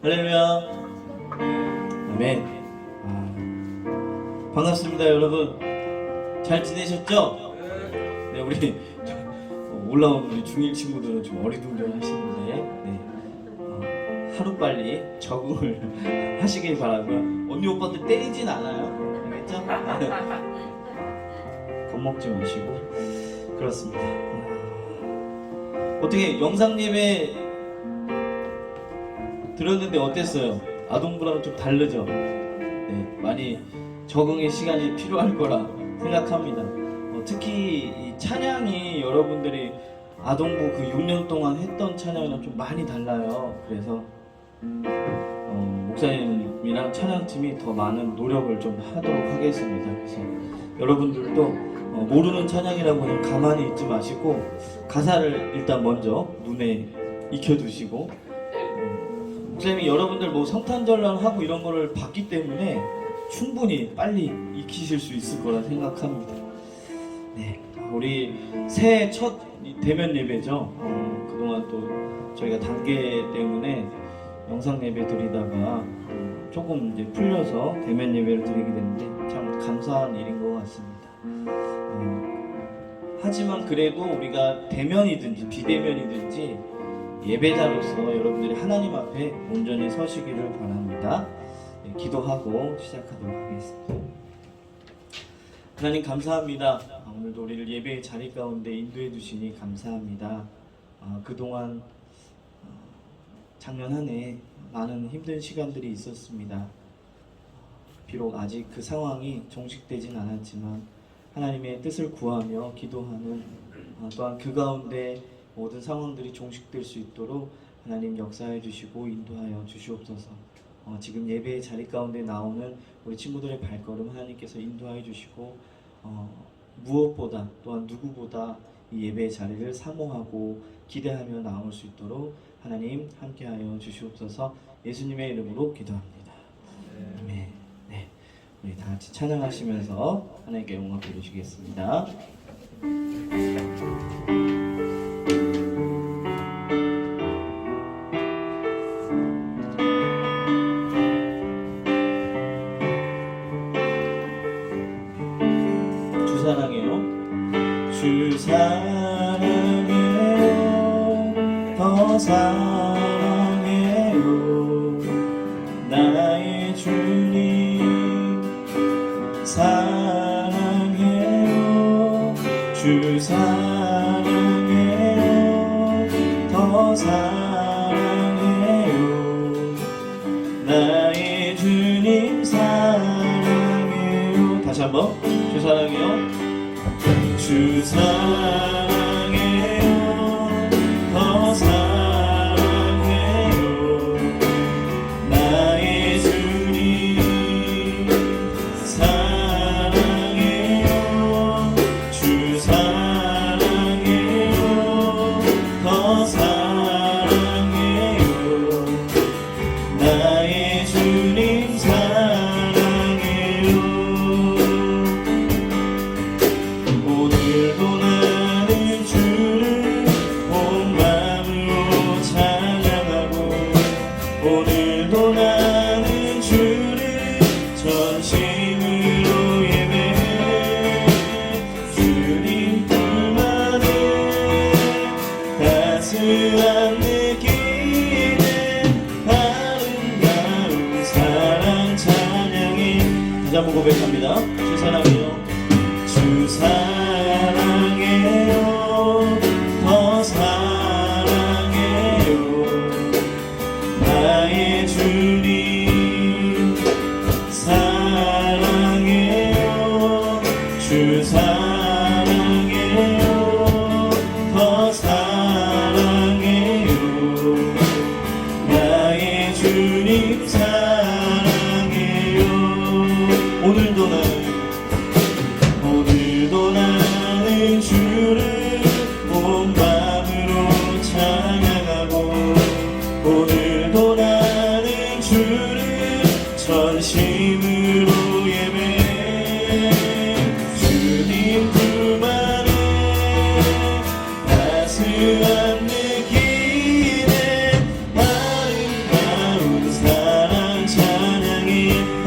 할렐루야. 아멘. 반갑습니다, 여러분. 잘 지내셨죠? 네, 우리 올라온 우리 중1 친구들은 좀 어리둥절하시는데 하루빨리 적응을 하시길 바라고요. 언니 오빠들 때리진 않아요. 알겠죠? 겁먹지 마시고. 그렇습니다. 어떻게 영상 예배 들었는데 어땠어요? 아동부랑 좀 다르죠? 네, 많이 적응의 시간이 필요할 거라 생각합니다. 특히 이 찬양이 여러분들이 아동부 그 6년 동안 했던 찬양이랑 좀 많이 달라요. 그래서 목사님이랑 찬양팀이 더 많은 노력을 좀 하도록 하겠습니다. 그래서 여러분들도 모르는 찬양이라고 그냥 가만히 있지 마시고 가사를 일단 먼저 눈에 익혀두시고, 목사님이 여러분들 뭐 성탄절날 하고 이런 거를 봤기 때문에 충분히 빨리 익히실 수 있을 거라 생각합니다. 네, 우리 새해 첫 대면 예배죠. 그동안 또 저희가 단계 때문에 영상 예배 드리다가 조금 이제 풀려서 대면 예배를 드리게 됐는데 참 감사한 일인 것 같습니다. 하지만 그래도 우리가 대면이든지 비대면이든지 예배자로서 여러분들이 하나님 앞에 온전히 서시기를 바랍니다. 네, 기도하고 시작하도록 하겠습니다. 하나님 감사합니다. 오늘도 우리를 예배의 자리 가운데 인도해 주시니 감사합니다. 그동안 작년 한 해 많은 힘든 시간들이 있었습니다. 비록 아직 그 상황이 종식되진 않았지만 하나님의 뜻을 구하며 기도하는, 또한 그 가운데 모든 상황들이 종식될 수 있도록 하나님 역사해 주시고 인도하여 주시옵소서. 지금 예배의 자리 가운데 나오는 우리 친구들의 발걸음 하나님께서 인도하여 주시고, 무엇보다 또한 누구보다 이 예배의 자리를 사모하고 기대하며 나올 수 있도록 하나님 함께하여 주시옵소서. 예수님의 이름으로 기도합니다. 아멘. 네, 우리 다 같이 찬양하시면서 하나님께 영광 돌리시겠습니다. 주 사랑해요. 주 사랑해요. 더 사랑해요. 나의 주님 사랑해요. 주 사랑해요. 더 사랑해요. 나의 주님 사랑해요. 다시 한번. 주 사랑해요. 주 사랑해요. 더 사랑해요. 나의 주님 사랑해요. 주 사랑해요. 더 사랑해요. 나의 주님 사랑해요. 오늘도 나는 주를 온 마음으로 찬양하고, 오늘도 나는 주를 전심으로 예배해. 주님 불만은 따스한 느끼는 아름다운 사랑 찬양이. 다시 한번 고백합니다. 주 사랑해요. 주 사랑해요. 더 사랑해요. 나의 주님 사랑해요. 주 사랑해요. 더 사랑해요. 나의 주님 사랑해요. 오늘도 나는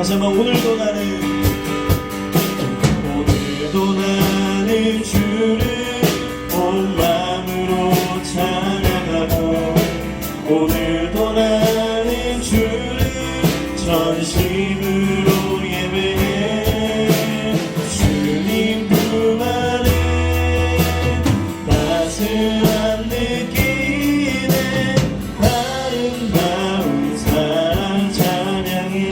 다시 한번 오늘도 나는 주를 온 마음으로 찬양하고 오늘도 나는 주를 전심으로 예배해 주님 품 안에 따스한 느낌에 아름다운 사랑 찬양해.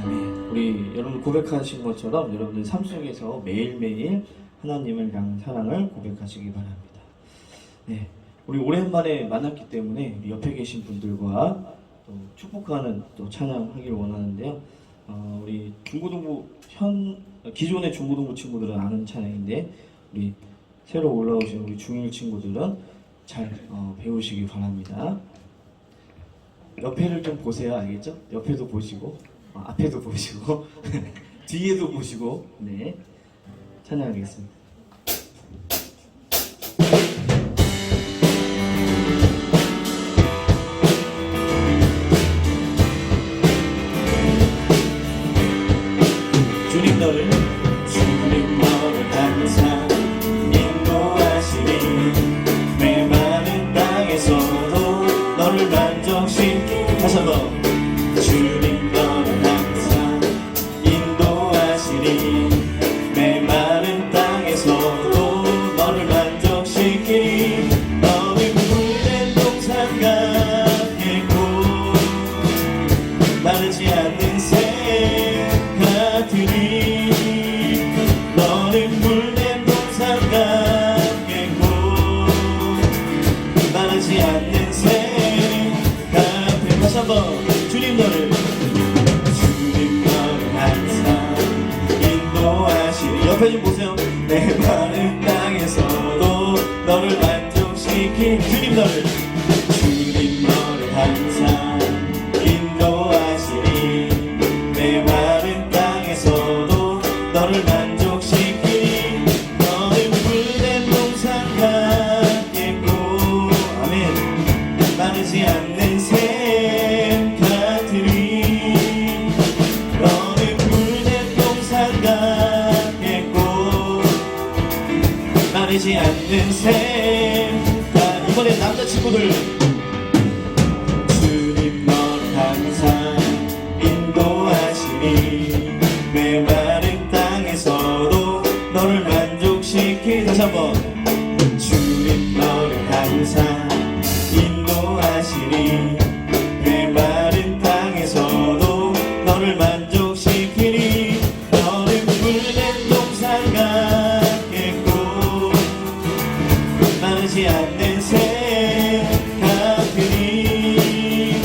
아멘. 우리 여러분 고백하신 것처럼 여러분들 삶 속에서 매일매일 하나님을 향한 사랑을 고백하시기 바랍니다. 네, 우리 오랜만에 만났기 때문에 우리 옆에 계신 분들과 또 축복하는 또 찬양하길 원하는데요. 우리 중고등부 기존의 중고등부 친구들은 아는 찬양인데 우리 새로 올라오신 우리 중1 친구들은 잘 배우시기 바랍니다. 옆에를 좀 보세요, 알겠죠? 옆에도 보시고 앞에도 보시고 뒤에도 보시고 네 찬양하겠습니다. 주님 너를 항상 인도하시니 내 많은 땅에서도 너를 만족시키니 다시 한번 주님 너를 항상 인도하시니 내 많은 땅에서도 너를 만족시키니 너는 물된 동산 같겠고 마르지 않는 새 너는 물된 동산 같겠고 마르지 않는 새 같은 다시 한번 주님 너를 항상 인도하시니 옆에 좀 보세요. 내 마른 땅에서도 너를 만족시키니 주님 너를 항상 인도하시니 내 마른 땅에서도 너를 만족시키니 너는 물된 동산 같겠고 아멘 마르지 않는 샘 같으니 너는 물된 동산 같겠고 마르지 않는 샘 이번에 남자친구들 주님 너를 항상 인도하시니 내 마른 땅에서도 너를 만족시키 다시 한번 주님 너를 항상 인도하시니 내 마른 땅에서도 너를 만족시키니 너는 물된 동산 같겠고 마르지 않는 새 같으니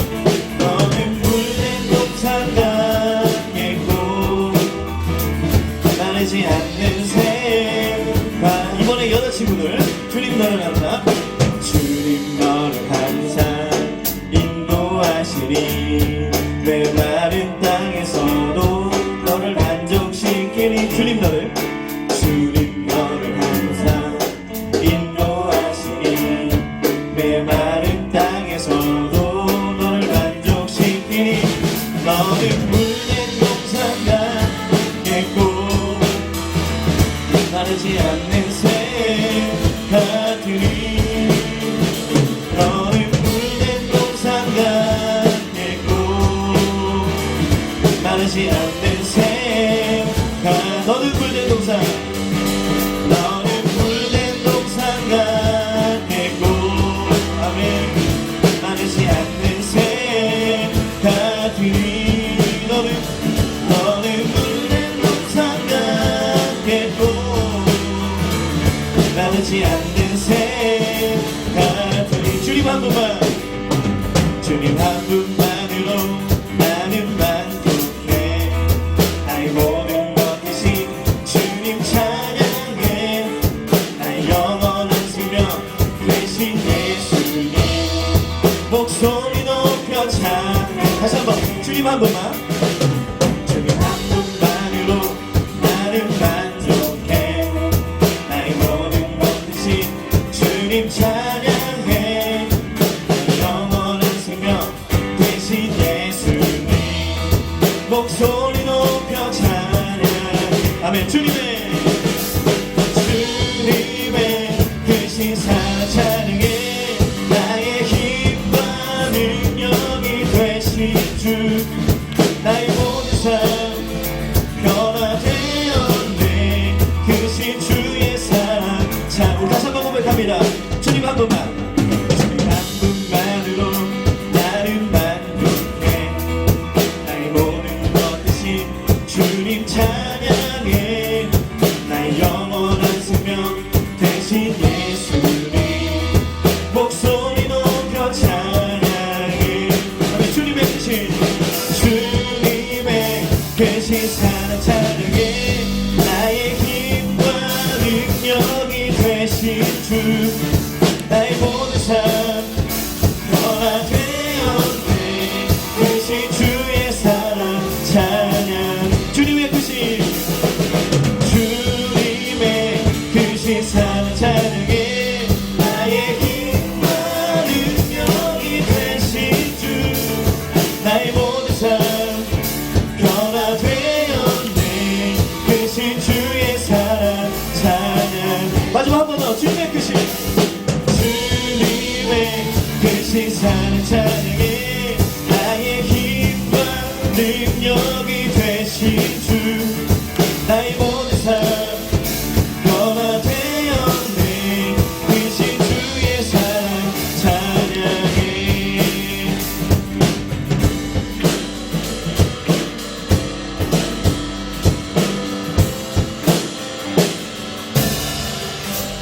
너는 물된 동산 같겠고 마르지 않는 새 이번에 여자친구들 주님 너를 항상 주님 너를 항상 인도하시니 내 마른 땅에서도 너를 만족시키니 주님 너를 항상 인도하시니 내 마른 땅에서도 너를 만족시키니 너는 물된 동산 같겠고 마르지 않는 새 같으니 너는 물된 동산 같겠고 마르지 않는 새 너는 물된 동산 너는 물된 동산 같겠고 아멘 마르지 않는 새 같으니 너는 물된 동산 같겠고 마르지 않는 새 같으니 주님 한 분만 주님 한 분만으로 나는 만족해 나의 모든 것 대신 주님 찬양해 나의 영원한 생명 대신 예수님 목소리 높여 찬양 다시 한번 주님 한 분만 주님 한 분만으로 나는 만족해 나의 모든 것 대신 주님 찬양해 나의 영원한 생명 고백합니다. 주님 한 분만, 주님 한 분만으로 나를 만족해. 나의 모든 것 대신 주님 찬양해. 나의 영원한 생명 대신 예수님 목소리 높여 찬양해. 주님의 대신, 주님의 대신 사랑 찬양해. 나의 힘과 능력이 되신 주, 나의 모든 삶 변화되었네. 크신 주의 사랑 찬양. 주님의 크신, 주님의 크신 사랑 찬양해. 나의 힘과 능력이 되신 주, 나의 모든 삶 변화되었네. 크신 주의 사랑 찬양. 마지막 한 번 더. 주님의 크신, 주님의 크신 사랑 찬양해. 나의 힘과 능력이 되신 주, 나의 모든 삶 변화되었네. 크신 주의 사랑 찬양해.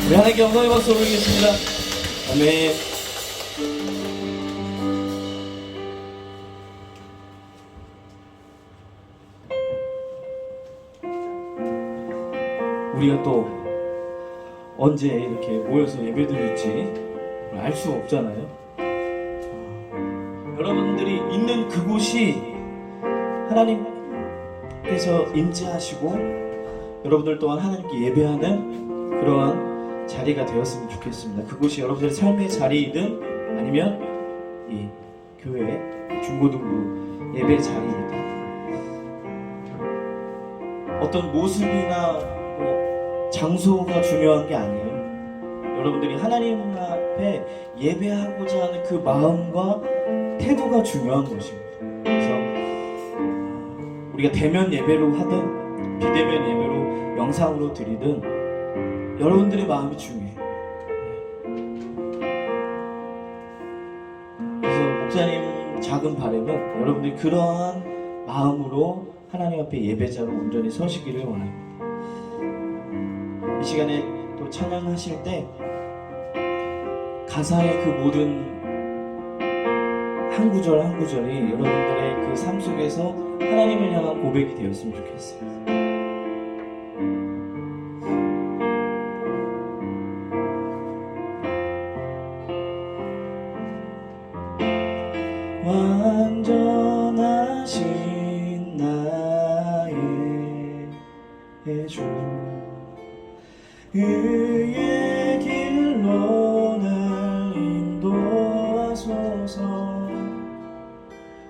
우리 하나님께 영광의 박수 올리겠습니다. 아멘. 우리가 또 언제 이렇게 모여서 예배드릴지 알 수 없잖아요. 여러분들이 있는 그곳이 하나님께서 임재하시고 여러분들 또한 하나님께 예배하는 그러한 자리가 되었으면 좋겠습니다. 그곳이 여러분들의 삶의 자리이든 아니면 이 교회 중고등부 예배 자리이든 어떤 모습이나 장소가 중요한 게 아니에요. 여러분들이 하나님 앞에 예배하고자 하는 그 마음과 태도가 중요한 것입니다. 그래서 우리가 대면 예배로 하든 비대면 예배로 영상으로 드리든 여러분들의 마음이 중요해요. 그래서 목사님 작은 바람은 여러분들이 그러한 마음으로 하나님 앞에 예배자로 온전히 서시기를 원합니다. 이 시간에 또 찬양하실 때 가사의 그 모든 한 구절 한 구절이 여러분들의 그 삶 속에서 하나님을 향한 고백이 되었으면 좋겠어요. 완전하신 나의 주, 그의 길로 날 인도하소서.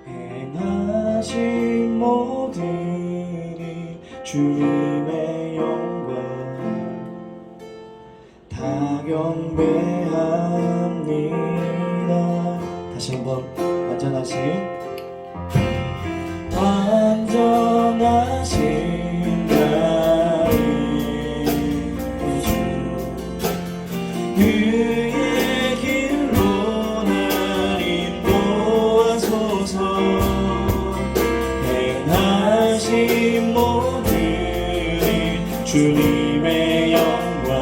행하신 모든 일 주님의 영광 다 경배합니다. 다시 한번 완전하신 나의 주, 그의 길로 날 인도하소서. 행하신 모든 일 주님의 영광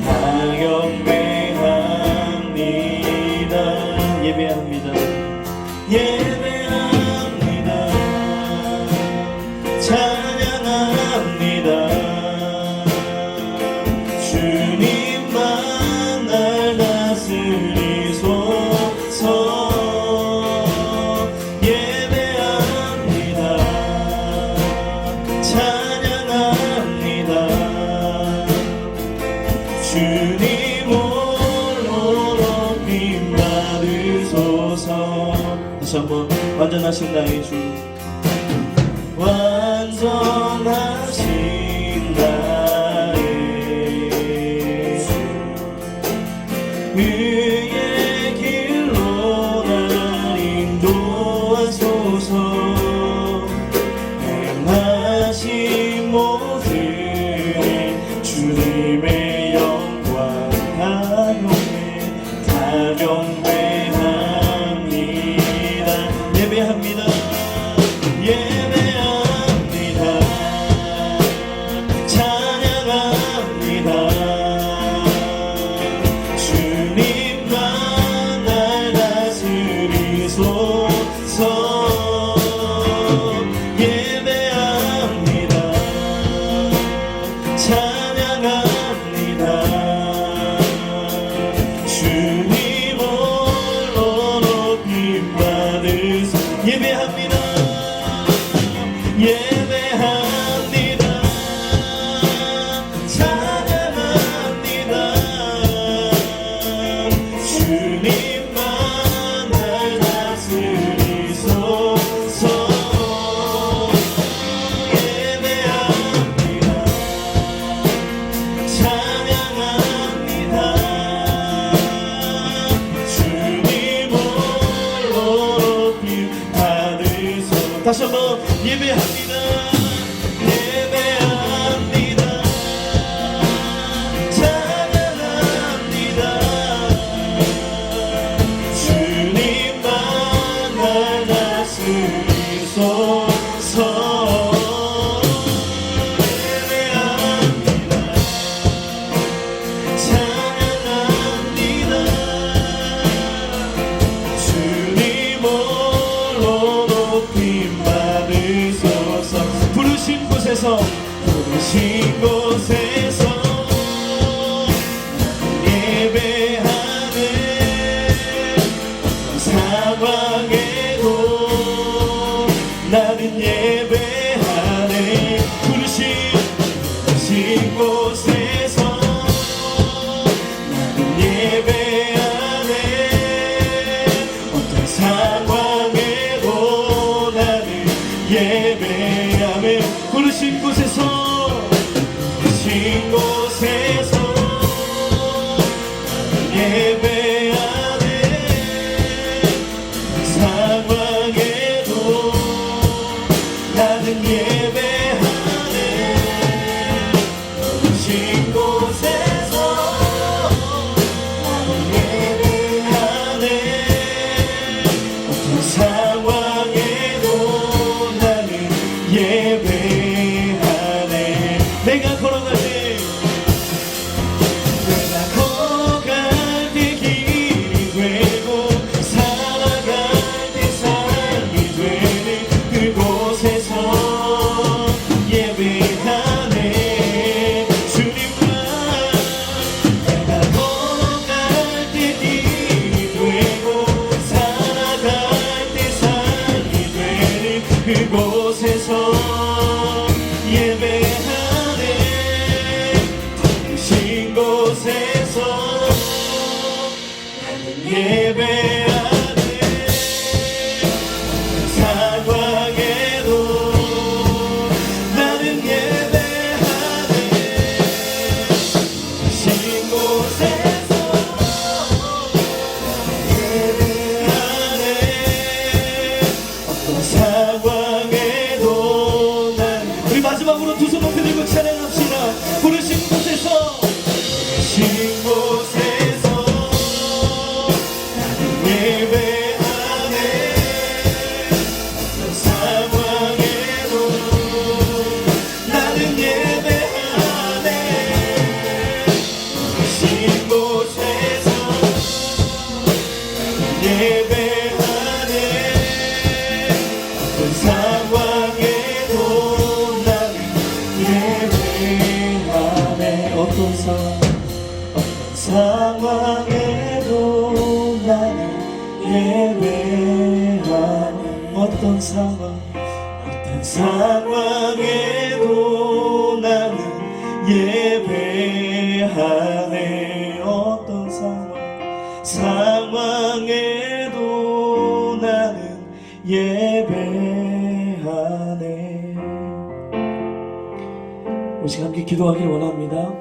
다 경배합니다. 예배합니다. 예배합니다. 찬양합니다. 주님만 날 다스리소서. 예배합니다. 찬양합니다. 주님 홀로 높임 받으소서. 다시 한번 완전하신 나의 주, 완전하신 나의 주, 그의 길로 날 인도하소서. 행하신 모든 일 주님의 영광 다시 한번 예배합니다. 예배합니다. 찬양합니다. 주님만 날 다스리소서. 예배합니다. 찬양합니다. 주님 홀로 높임 받으소서. 부르신 곳에서 예배하는 상황에도 나는 예배하네. 부르신 곳에서 나는 예배하네. 어떤 상황에도 나는 예배하네. 부르신 곳에서 예배하네. 상황에도 나는 예배하네. 부르신 곳에서 나는 예배하네. 어떤 상황에도 나는 예배하네. 내가 걸어갈 때 길이 되고 살아갈 때 삶이 되는 그곳에서 예배하네. 주님과 내가 걸어갈 때 길이 되고 살아갈 때 삶이 되는 그곳에서 예배하네. 부르신 곳에서 예배하네. 상황에도 나는 예배하네. 부르신 곳에서 예배하네. 어떤 상황에도 난 우리 마지막으로 두 손 높이 들고 찬양합시다. 부르신 곳에서 예배하네. 상황에도 나는 예배하네. 부르신 곳에서 예배하네. 어떤 상황에도 나는 예배하네. 어떤 상황에도 나는 예배하네. 어떤 상황에도 나는 예배하네. 어떤 상황에도 나는 예배하네. 우리 시간 함께 기도하기를 원합니다.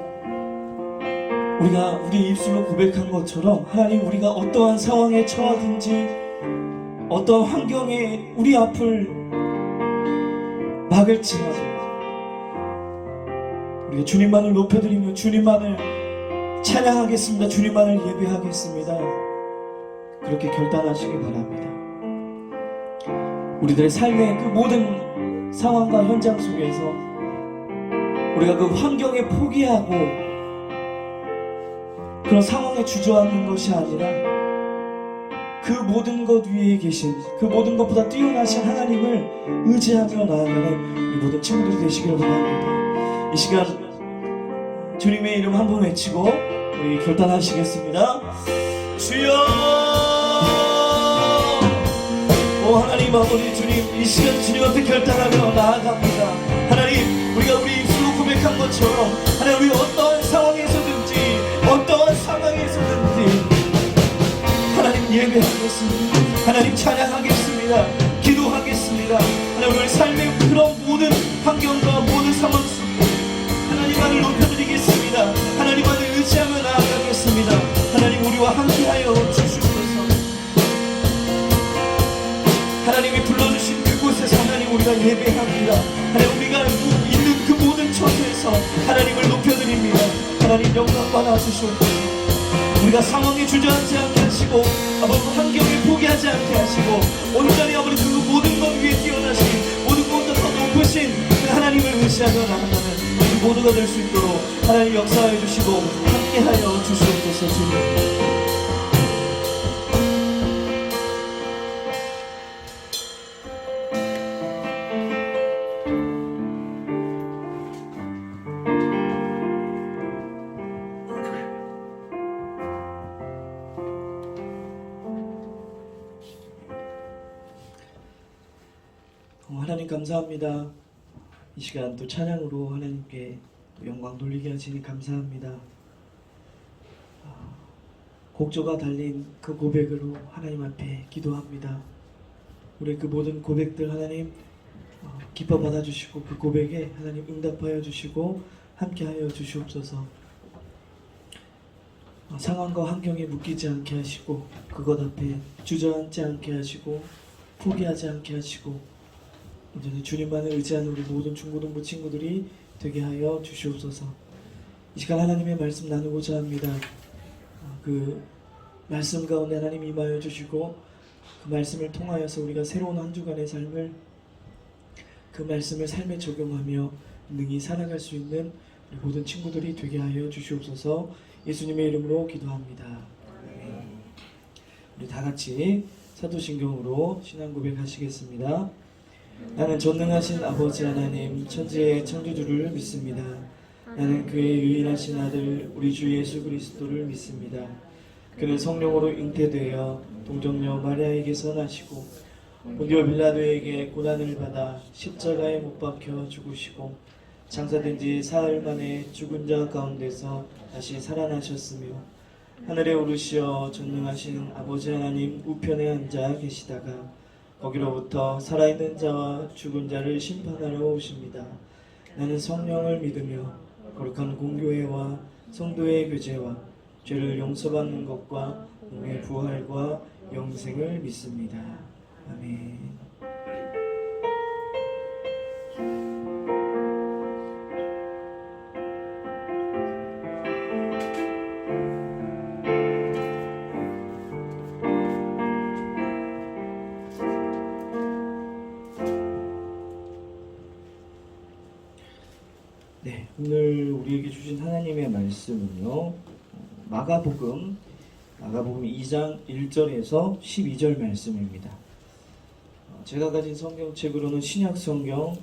우리가 우리 입술로 고백한 것처럼 하나님, 우리가 어떠한 상황에 처하든지 어떠한 환경에 우리 앞을 막을지라도 우리가 주님만을 높여드리며 주님만을 찬양하겠습니다. 주님만을 예배하겠습니다. 그렇게 결단하시기 바랍니다. 우리들의 삶의 그 모든 상황과 현장 속에서 우리가 그 환경에 포기하고 그런 상황에 주저앉는 것이 아니라 그 모든 것 위에 계신, 그 모든 것보다 뛰어나신 하나님을 의지하며 나아가는 우리 모든 친구들이 되시기를 바랍니다. 이 시간 주님의 이름 한 번 외치고 우리 결단하시겠습니다. 주여! 오 하나님 아버지, 주님, 이 시간 주님 앞에 결단하며 나아갑니다. 하나님, 우리가 우리 입술로 고백한 것처럼 하나님, 우리 어떠한 상황에서든지 어떠한 상황에서든지 하나님 예배하겠습니다. 하나님 찬양하겠습니다. 기도하겠습니다. 하나님, 우리 삶의 그런 모든 환경과 모든 상황 속에 하나님만을 높여드리겠습니다. 하나님만을 의지하며 나아가겠습니다. 하나님, 우리와 함께하여 주시옵소서. 하나님이 불러주신 그곳에서 하나님, 우리 우리가 예배합니다. 하나님 우리가 있는 그 모든 처소에서 하나님을 높여드립니다. 하나님 영광 받아주시옵소서. 우리가 상황에 주저앉지 않게 하시고 아버지 환경에 포기하지 않게 하시고 온전히 아버지 그 모든 것 위에 뛰어나신 모든 것보다 더 높으신 그 하나님을 의지하며 나아가는 우리 모두가 될 수 있도록 하나님 역사하여 주시고 함께하여 주시옵소서. 주님 하나님 감사합니다. 이 시간 또 찬양으로 하나님께 또 영광 돌리게 하시니 감사합니다. 곡조가 달린 그 고백으로 하나님 앞에 기도합니다. 우리 그 모든 고백들 하나님 기뻐 받아주시고 그 고백에 하나님 응답하여 주시고 함께하여 주시옵소서. 상황과 환경에 묶이지 않게 하시고 그것 앞에 주저앉지 않게 하시고 포기하지 않게 하시고 온전히 주님만을 의지하는 우리 모든 중고등부 친구들이 되게 하여 주시옵소서. 이 시간 하나님의 말씀 나누고자 합니다. 그 말씀 가운데 하나님 임하여 주시고 그 말씀을 통하여서 우리가 새로운 한 주간의 삶을 그 말씀을 삶에 적용하며 능히 살아갈 수 있는 우리 모든 친구들이 되게 하여 주시옵소서. 예수님의 이름으로 기도합니다. 우리 다 같이 사도신경으로 신앙 고백하시겠습니다. 나는 전능하신 아버지 하나님 천지의 창조주를 믿습니다. 나는 그의 유일하신 아들 우리 주 예수 그리스도를 믿습니다. 그는 성령으로 잉태되어 동정녀 마리아에게서 나시고 본디오 빌라도에게 고난을 받아 십자가에 못 박혀 죽으시고 장사된 지 사흘 만에 죽은 자 가운데서 다시 살아나셨으며 하늘에 오르시어 전능하신 아버지 하나님 우편에 앉아 계시다가 거기로부터 살아있는 자와 죽은 자를 심판하러 오십니다. 나는 성령을 믿으며 거룩한 공교회와 성도의 교제와 죄를 용서받는 것과 몸의 부활과 영생을 믿습니다. 아멘. 네, 오늘 우리에게 주신 하나님의 말씀은요, 마가복음 2장 1절에서 12절 말씀입니다. 제가 가진 성경책으로는 신약 성경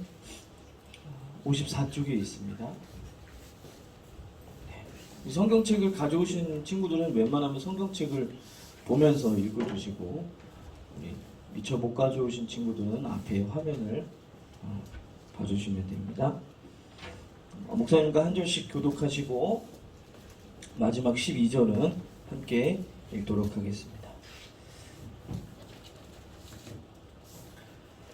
54쪽에 있습니다. 이 성경책을 가져오신 친구들은 웬만하면 성경책을 보면서 읽어주시고, 미처 못 가져오신 친구들은 앞에 화면을 봐주시면 됩니다. 목사님과 한 절씩 교독하시고 마지막 12절은 함께 읽도록 하겠습니다.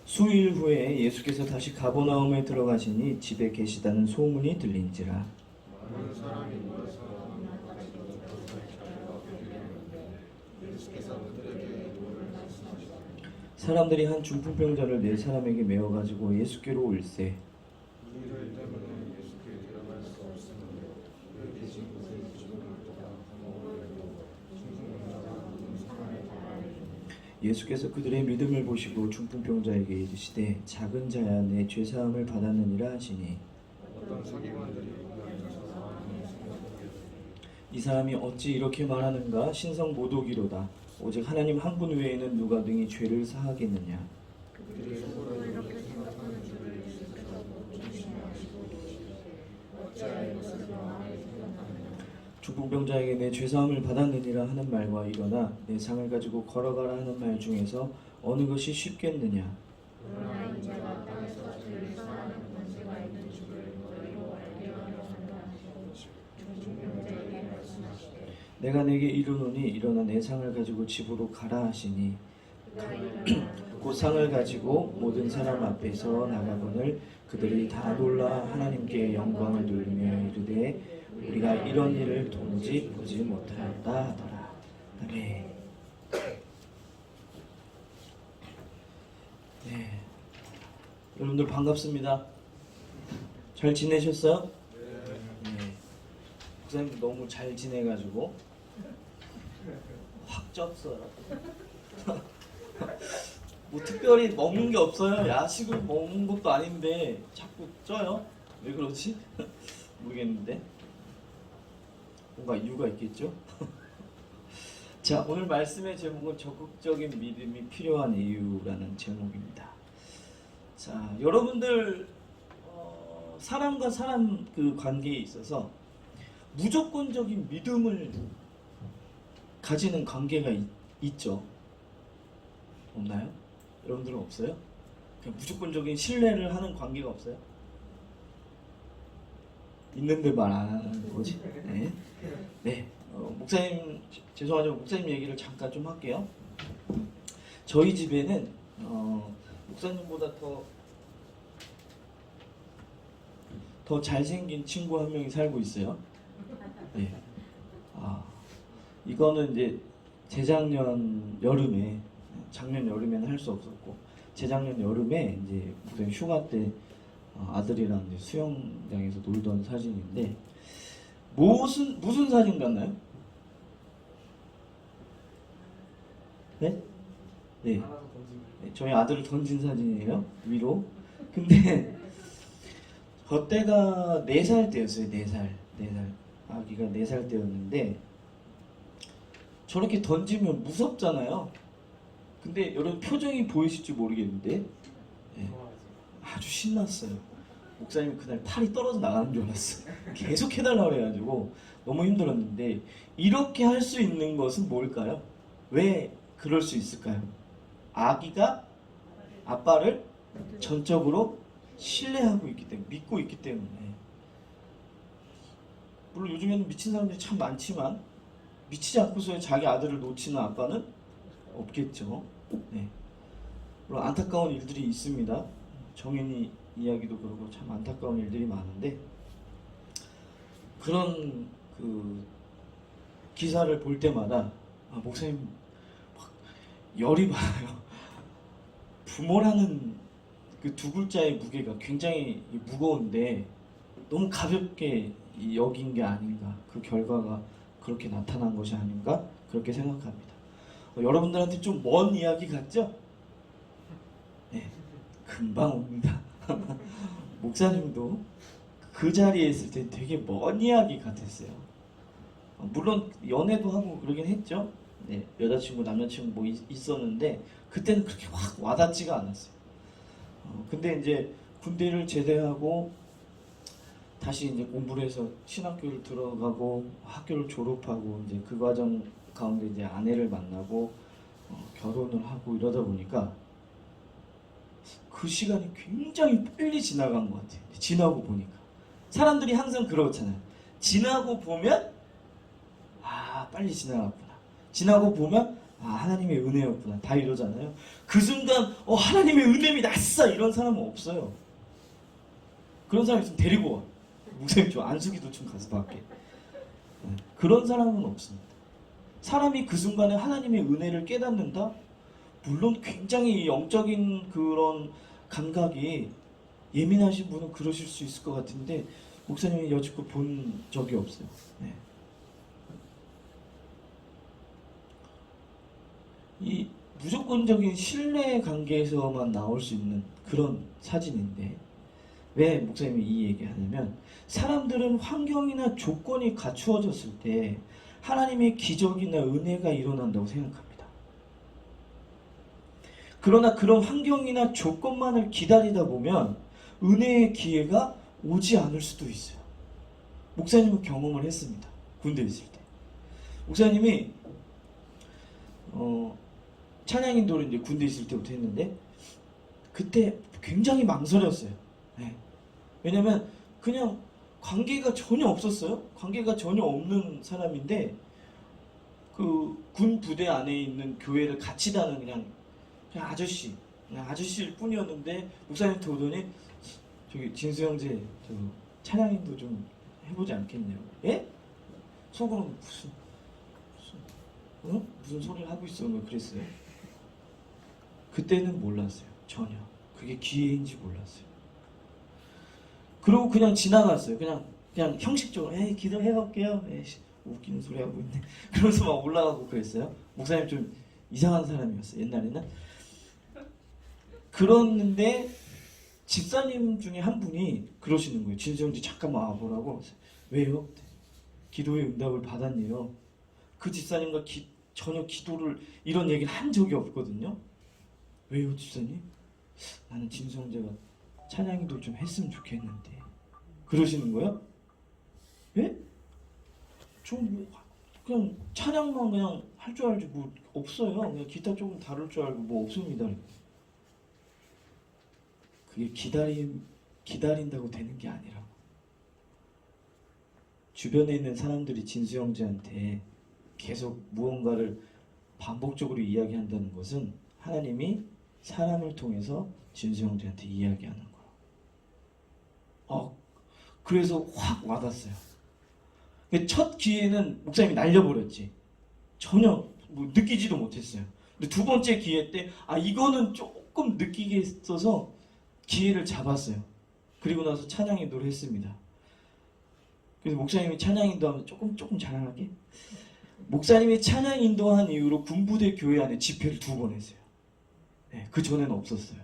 수일 후에 예수께서 다시 가버나움에 들어가시니 집에 계시다는 소문이 들린지라. 사람들이 한 중풍병자를 네 사람에게 메어가지고 예수께로 올세. 예수께서 그들의 믿음을 보시고 중풍병자에게 이르시되 작은 자야 내 죄사함을 받았느니라 하시니 이 사람이 어찌 이렇게 말하는가 신성 모독이로다. 오직 하나님 한 분 외에는 누가 능히 죄를 사하겠느냐. 중풍병자에게 내 죄사함을 받았느니라 하는 말과 일어나 내 상을 가지고 걸어가라 하는 말 중에서 어느 것이 쉽겠느냐. 내가 내게 이르노니 일어나 내 상을 가지고 집으로 가라 하시니 그 상을 가지고 모든 사람 앞에서 나가거늘 그들이 다 놀라 하나님께 영광을 돌리며 이르되 우리가 이런 일을 도무지 보지 못하였다 하더라. 아멘. 네. 여러분들 반갑습니다. 잘 지내셨어요? 네. 목사님 너무 잘 지내가지고 확 쪘어요. 뭐 특별히 먹는 게 없어요. 야식을 먹는 것도 아닌데 자꾸 쪄요. 왜 그러지? 모르겠는데 뭔가 이유가 있겠죠? 자, 오늘 말씀의 제목은 적극적인 믿음이 필요한 이유라는 제목입니다. 자, 여러분들 사람과 사람 그 관계에 있어서 무조건적인 믿음을 가지는 관계가 있죠? 없나요? 여러분들은 없어요? 그냥 무조건적인 신뢰를 하는 관계가 없어요? 있는데 말 안 하는 거지? 네. 네. 목사님 죄송하지만 목사님 얘기를 잠깐 좀 할게요. 저희 집에는 목사님보다 더 잘생긴 친구 한 명이 살고 있어요. 네. 이거는 이제 재작년 여름에, 작년 여름에는 할 수 없었고 재작년 여름에 이제 목사님 휴가 때 아들이랑 이제 수영장에서 놀던 사진인데 무슨 사진 같나요? 네? 네. 저희 아들을 던진 사진이에요. 위로. 근데 그때가 4살 때였어요. 4살. 아기가 4살 때였는데 저렇게 던지면 무섭잖아요. 근데 여러분 표정이 보이실지 모르겠는데 네. 아주 신났어요. 목사님이 그날 팔이 떨어져 나가는 줄 알았어요. 계속 해달라고 해가지고 너무 힘들었는데 이렇게 할 수 있는 것은 뭘까요? 왜 그럴 수 있을까요? 아기가 아빠를 전적으로 신뢰하고 있기 때문에, 믿고 있기 때문에. 물론 요즘에는 미친 사람들이 참 많지만 미치지 않고서 자기 아들을 놓치는 아빠는 없겠죠. 네. 물론 안타까운 일들이 있습니다. 정현이 이야기도 그렇고 참 안타까운 일들이 많은데 그런 그 기사를 볼 때마다 목사님 막 열이 받아요. 부모라는 그 2글자의 무게가 굉장히 무거운데 너무 가볍게 여긴 게 아닌가, 그 결과가 그렇게 나타난 것이 아닌가 그렇게 생각합니다. 여러분들한테 좀 먼 이야기 같죠? 네, 금방 옵니다. 목사님도 그 자리에 있을 때 되게 먼 이야기 같았어요. 물론 연애도 하고 그러긴 했죠. 네, 여자친구, 남자친구 뭐 있었는데 그때는 그렇게 확 와닿지가 않았어요. 근데 이제 군대를 제대하고 다시 이제 공부를 해서 신학교를 들어가고 학교를 졸업하고 이제 그 과정 가운데 이제 아내를 만나고 결혼을 하고 이러다 보니까 그 시간이 굉장히 빨리 지나간 것 같아요. 지나고 보니까 사람들이 항상 그렇잖아요. 지나고 보면 빨리 지나갔구나. 지나고 보면 하나님의 은혜였구나. 다 이러잖아요. 그 순간 하나님의 은혜미 났어 이런 사람은 없어요. 그런 사람 있으면 데리고 와. 목사님 좀 안수기도 좀 가서 밖에. 그런 사람은 없습니다. 사람이 그 순간에 하나님의 은혜를 깨닫는다? 물론 굉장히 영적인 그런 감각이 예민하신 분은 그러실 수 있을 것 같은데 목사님이 여지껏 본 적이 없어요. 네. 이 무조건적인 신뢰 관계에서만 나올 수 있는 그런 사진인데 왜 목사님이 이 얘기하냐면 사람들은 환경이나 조건이 갖추어졌을 때 하나님의 기적이나 은혜가 일어난다고 생각합니다. 그러나 그런 환경이나 조건만을 기다리다 보면 은혜의 기회가 오지 않을 수도 있어요. 목사님은 경험을 했습니다. 군대에 있을 때. 목사님이 찬양인도를 이제 군대에 있을 때부터 했는데 그때 굉장히 망설였어요. 네. 왜냐면 그냥 관계가 전혀 없었어요. 관계가 전혀 없는 사람인데 그 군 부대 안에 있는 교회를 같이 다는 그냥 아저씨일 뿐이었는데 목사님한테 오더니 저기 진수 형제 저 찬양인도 좀 해보지 않겠냐고. 예? 속으로 무슨 소리를 하고 있어? 뭐 그랬어요. 그때는 몰랐어요. 전혀. 그게 기회인지 몰랐어요. 그러고 그냥 지나갔어요. 그냥 형식적으로 기도해볼게요. 에이씨, 웃기는 소리 하고 있네. 그러면서 막 올라가고 그랬어요. 목사님 좀 이상한 사람이었어요. 옛날에는. 그랬는데 집사님 중에 한 분이 그러시는 거예요. 진수형제 잠깐만 와보라고. 왜요? 기도의 응답을 받았네요. 그 집사님과 전혀 기도를 이런 얘기를 한 적이 없거든요. 왜요, 집사님? 나는 진수형제가 찬양기도 좀 했으면 좋겠는데. 그러시는 거예요? 예? 좀 그냥 찬양만 그냥 할 줄 알지 뭐 없어요. 그냥 기타 조금 다룰 줄 알고 뭐 없습니다. 그게 기다린다고 되는 게 아니라고. 주변에 있는 사람들이 진수 형제한테 계속 무언가를 반복적으로 이야기한다는 것은 하나님이 사람을 통해서 진수 형제한테 이야기하는 거예요. 그래서 확 와닿았어요. 첫 기회는 목사님이 날려버렸지. 전혀 뭐 느끼지도 못했어요. 근데 두 번째 기회 때 이거는 조금 느끼게 있어서 기회를 잡았어요. 그리고 나서 찬양 인도를 했습니다. 그래서 목사님이 찬양 인도하면 조금 잘하게 목사님이 찬양 인도한 이후로 군부대 교회 안에 집회를 2번 했어요. 네, 그 전에는 없었어요.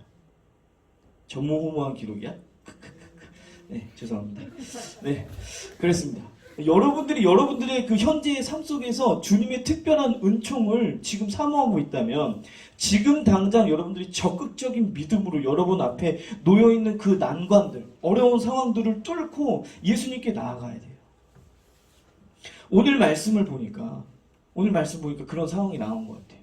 전무후무한 기록이야? 네, 죄송합니다. 네, 그랬습니다. 여러분들의 그 현재의 삶 속에서 주님의 특별한 은총을 지금 사모하고 있다면 지금 당장 여러분들이 적극적인 믿음으로 여러분 앞에 놓여있는 그 난관들, 어려운 상황들을 뚫고 예수님께 나아가야 돼요. 오늘 말씀을 보니까 그런 상황이 나온 것 같아요.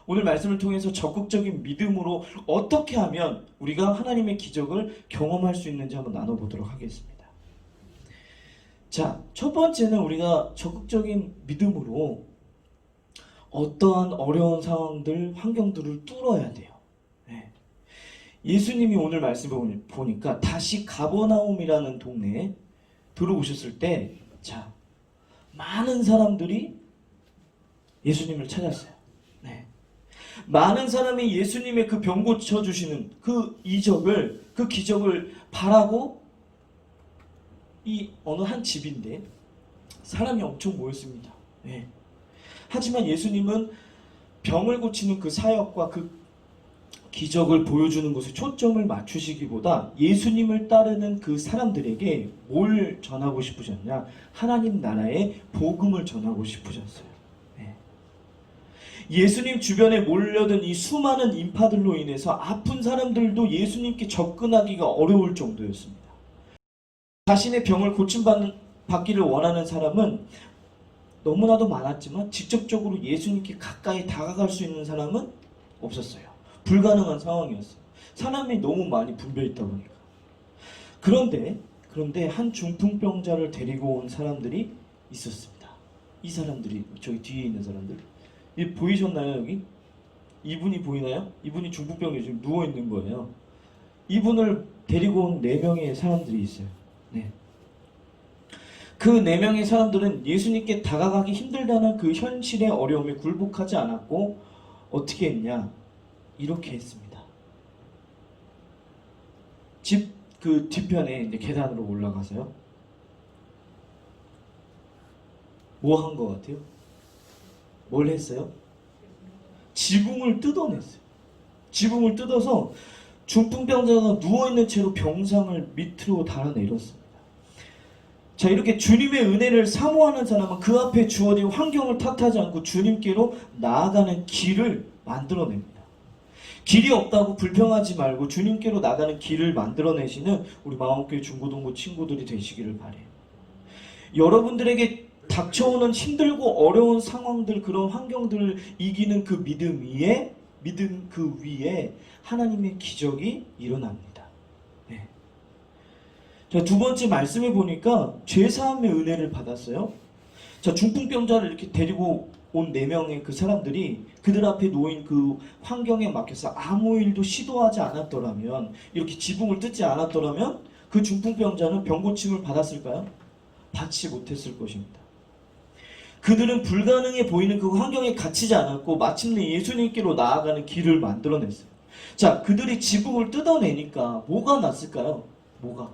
오늘 말씀을 통해서 적극적인 믿음으로 어떻게 하면 우리가 하나님의 기적을 경험할 수 있는지 한번 나눠보도록 하겠습니다. 자, 첫 번째는 우리가 적극적인 믿음으로 어떠한 어려운 상황들, 환경들을 뚫어야 돼요. 네. 예수님이 오늘 말씀을 보니까 다시 가버나움이라는 동네에 들어오셨을 때, 자, 많은 사람들이 예수님을 찾았어요. 네. 많은 사람이 예수님의 그 병 고쳐주시는 그 기적을 바라고 이 어느 한 집인데 사람이 엄청 모였습니다. 네. 하지만 예수님은 병을 고치는 그 사역과 그 기적을 보여주는 것에 초점을 맞추시기보다 예수님을 따르는 그 사람들에게 뭘 전하고 싶으셨냐? 하나님 나라의 복음을 전하고 싶으셨어요. 네. 예수님 주변에 몰려든 이 수많은 인파들로 인해서 아픈 사람들도 예수님께 접근하기가 어려울 정도였습니다. 자신의 병을 고침받기를 원하는 사람은 너무나도 많았지만 직접적으로 예수님께 가까이 다가갈 수 있는 사람은 없었어요. 불가능한 상황이었어요. 사람이 너무 많이 분배있다 보니까. 그런데 한 중풍병자를 데리고 온 사람들이 있었습니다. 이 사람들이 저기 뒤에 있는 사람들. 이 보이셨나요 여기? 이분이 보이나요? 이분이 중풍병에 지금 누워있는 거예요. 이분을 데리고 온 4명의 사람들이 있어요. 네. 그 4명의 사람들은 예수님께 다가가기 힘들다는 그 현실의 어려움에 굴복하지 않았고 어떻게 했냐? 이렇게 했습니다. 집 그 뒤편에 이제 계단으로 올라가서요. 뭐 한 것 같아요? 뭘 했어요? 지붕을 뜯어냈어요. 지붕을 뜯어서 중풍병자가 누워있는 채로 병상을 밑으로 달아내렸습니다. 자, 이렇게 주님의 은혜를 사모하는 사람은 그 앞에 주어진 환경을 탓하지 않고 주님께로 나아가는 길을 만들어냅니다. 길이 없다고 불평하지 말고 주님께로 나가는 길을 만들어내시는 우리 마음교회 중고등부 친구들이 되시기를 바라요. 여러분들에게 닥쳐오는 힘들고 어려운 상황들, 그런 환경들을 이기는 그 믿음 그 위에 하나님의 기적이 일어납니다. 네. 자, 두 번째 말씀을 보니까 죄사함의 은혜를 받았어요. 자, 중풍병자를 이렇게 데리고 온 4명의 그 사람들이 그들 앞에 놓인 그 환경에 막혀서 아무 일도 시도하지 않았더라면, 이렇게 지붕을 뜯지 않았더라면 그 중풍병자는 병고침을 받았을까요? 받지 못했을 것입니다. 그들은 불가능해 보이는 그 환경에 갇히지 않았고 마침내 예수님께로 나아가는 길을 만들어냈어요. 자, 그들이 지붕을 뜯어내니까 뭐가 났을까요? 뭐가?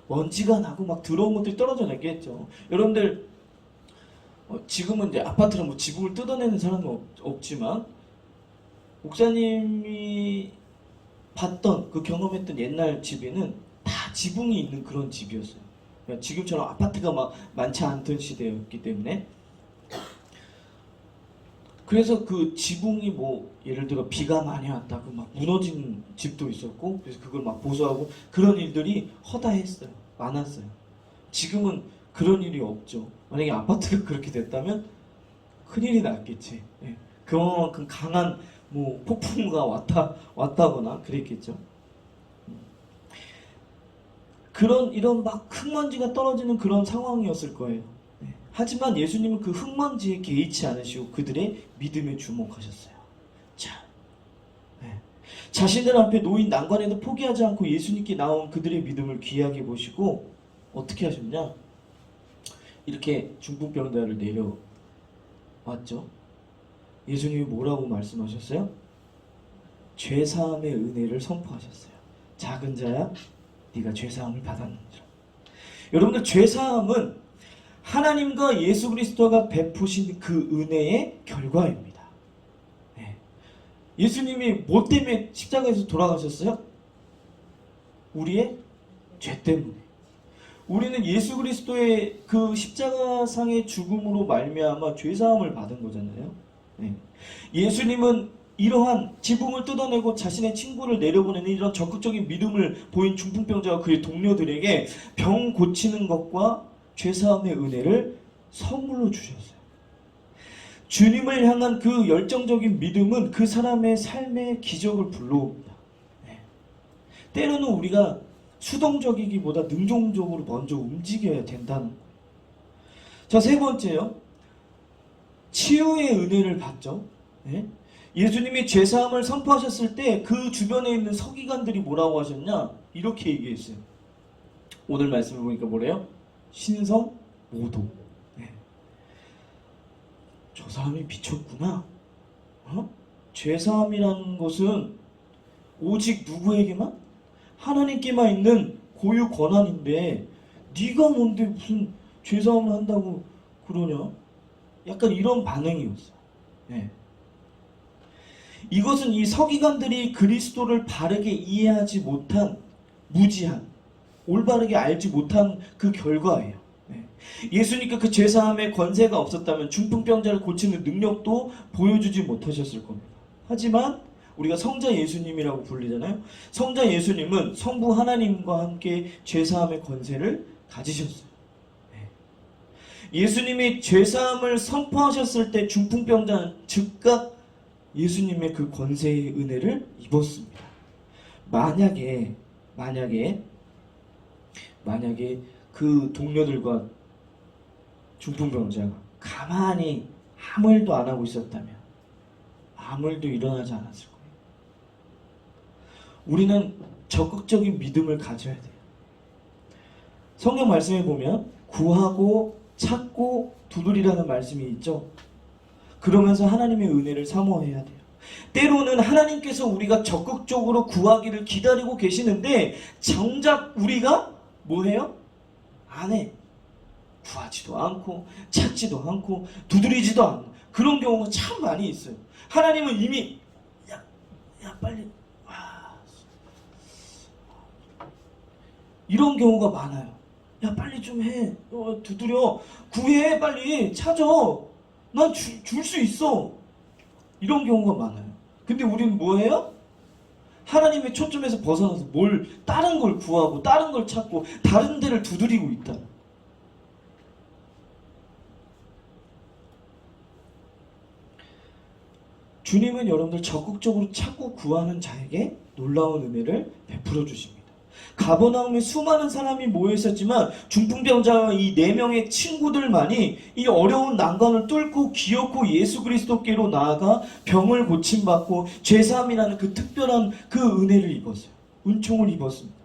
먼지가 나고 막 더러운 것들이 떨어져 내겠죠. 여러분들 지금은 이제 아파트는 뭐 지붕을 뜯어내는 사람은 없지만 목사님이 봤던 그 경험했던 옛날 집에는 다 지붕이 있는 그런 집이었어요. 그러니까 지금처럼 아파트가 막 많지 않던 시대였기 때문에 그래서 그 지붕이 뭐 예를 들어 비가 많이 왔다고 막 무너진 집도 있었고 그래서 그걸 막 보수하고 그런 일들이 허다했어요. 많았어요. 지금은 그런 일이 없죠. 만약에 아파트가 그렇게 됐다면 큰일이 났겠지. 예. 그만큼 강한 뭐 폭풍우가 왔다거나 그랬겠죠. 그런 이런 막 흙먼지가 떨어지는 그런 상황이었을 거예요. 예. 하지만 예수님은 그 흙먼지에 개의치 않으시고 그들의 믿음에 주목하셨어요. 자, 예. 자신들 앞에 놓인 난관에도 포기하지 않고 예수님께 나온 그들의 믿음을 귀하게 보시고 어떻게 하셨냐? 이렇게 중풍병자를 내려왔죠. 예수님이 뭐라고 말씀하셨어요? 죄사함의 은혜를 선포하셨어요. 작은 자야 네가 죄사함을 받았느니라. 여러분들 죄사함은 하나님과 예수 그리스도가 베푸신 그 은혜의 결과입니다. 네. 예수님이 뭐 때문에 십자가에서 돌아가셨어요? 우리의 죄 때문에. 우리는 예수 그리스도의 그 십자가상의 죽음으로 말미암아 죄사함을 받은 거잖아요. 네. 예수님은 이러한 지붕을 뜯어내고 자신의 친구를 내려보내는 이런 적극적인 믿음을 보인 중풍병자와 그의 동료들에게 병 고치는 것과 죄사함의 은혜를 선물로 주셨어요. 주님을 향한 그 열정적인 믿음은 그 사람의 삶의 기적을 불러옵니다. 네. 때로는 우리가 수동적이기보다 능동적으로 먼저 움직여야 된다는 거예요. 자, 세 번째요. 치유의 은혜를 받죠. 네? 예수님이 죄사함을 선포하셨을 때 그 주변에 있는 서기관들이 뭐라고 하셨냐? 이렇게 얘기했어요. 오늘 말씀을 보니까 뭐래요? 신성모독. 네. 저 사람이 미쳤구나. 죄사함이라는 것은 오직 누구에게만? 하나님께만 있는 고유 권한인데 네가 뭔데 무슨 죄사함을 한다고 그러냐? 약간 이런 반응이었어요. 네. 이것은 이 서기관들이 그리스도를 바르게 이해하지 못한 무지한, 올바르게 알지 못한 그 결과예요. 네. 예수님께 그 죄사함의 권세가 없었다면 중풍병자를 고치는 능력도 보여주지 못하셨을 겁니다. 하지만 우리가 성자 예수님이라고 불리잖아요. 성자 예수님은 성부 하나님과 함께 죄사함의 권세를 가지셨어요. 네. 예수님이 죄사함을 선포하셨을 때 중풍병자는 즉각 예수님의 그 권세의 은혜를 입었습니다. 만약에 그 동료들과 중풍병자가 가만히 아무 일도 안 하고 있었다면 아무 일도 일어나지 않았을 거예요. 우리는 적극적인 믿음을 가져야 돼요. 성경 말씀에 보면 구하고 찾고 두드리라는 말씀이 있죠. 그러면서 하나님의 은혜를 사모해야 돼요. 때로는 하나님께서 우리가 적극적으로 구하기를 기다리고 계시는데 정작 우리가 뭐해요? 안 해. 구하지도 않고 찾지도 않고 두드리지도 않고 그런 경우가 참 많이 있어요. 하나님은 이미 야 빨리 이런 경우가 많아요. 야 빨리 좀 해. 두드려. 구해. 빨리 찾아. 난 줄 수 있어. 이런 경우가 많아요. 근데 우리는 뭐해요? 하나님의 초점에서 벗어나서 다른 걸 구하고 다른 걸 찾고 다른 데를 두드리고 있다. 주님은 여러분들 적극적으로 찾고 구하는 자에게 놀라운 은혜를 베풀어 주십니다. 가버나움에 수많은 사람이 모여 있었지만 중풍병자와 이 4명의 친구들만이 이 어려운 난관을 뚫고 기어코 예수 그리스도께로 나아가 병을 고침받고 죄사함이라는 그 특별한 그 은혜를 입었어요. 은총을 입었습니다.